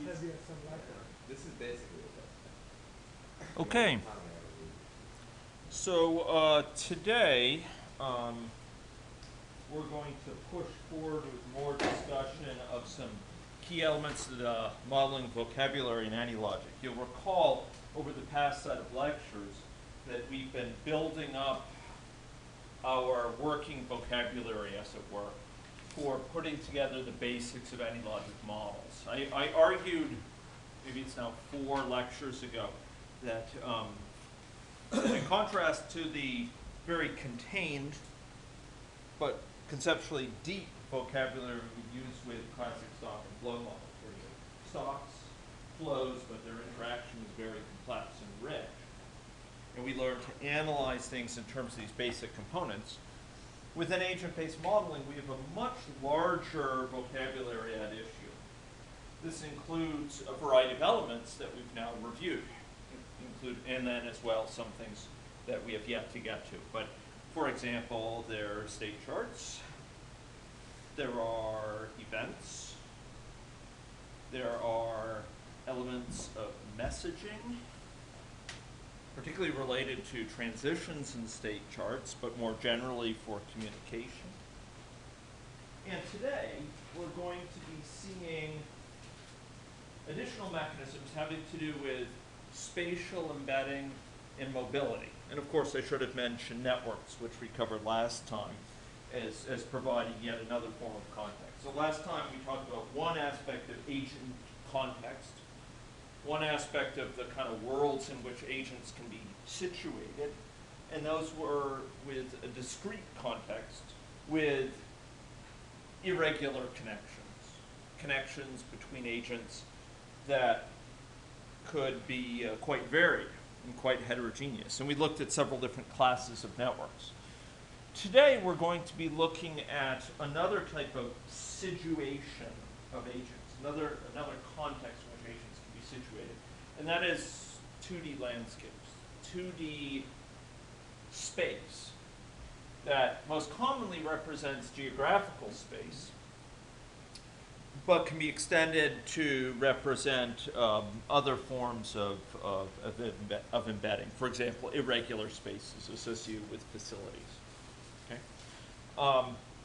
This is basically what that's. Okay, so today we're going to push forward with more discussion of some key elements of the modeling vocabulary in AnyLogic. You'll recall over the past set of lectures that we've been building up our working vocabulary, as it were, for putting together the basics of AnyLogic models. I argued, maybe it's now 4 lectures ago, that in contrast to the very contained but conceptually deep vocabulary we use with classic stock and flow models, where you have stocks, flows, but their interaction is very complex and rich. And we learn to analyze things in terms of these basic components. Within agent-based modeling, we have a much larger vocabulary at issue. This includes a variety of elements that we've now reviewed, and then as well some things that we have yet to get to. But for example, there are state charts, there are events, there are elements of messaging, particularly related to transitions in state charts, but more generally for communication. And today, we're going to be seeing additional mechanisms having to do with spatial embedding and mobility. And of course, I should have mentioned networks, which we covered last time, as providing yet another form of context. So last time we talked about one aspect of agent context, one aspect of the kind of worlds in which agents can be situated, and those were with a discrete context with irregular connections between agents that could be quite varied and quite heterogeneous. And we looked at several different classes of networks. Today we're going to be looking at another type of situation of agents, another context in which agents can be situated, and that is 2D landscapes, 2D space that most commonly represents geographical space, but can be extended to represent other forms of embedding. For example, irregular spaces associated with facilities. Okay?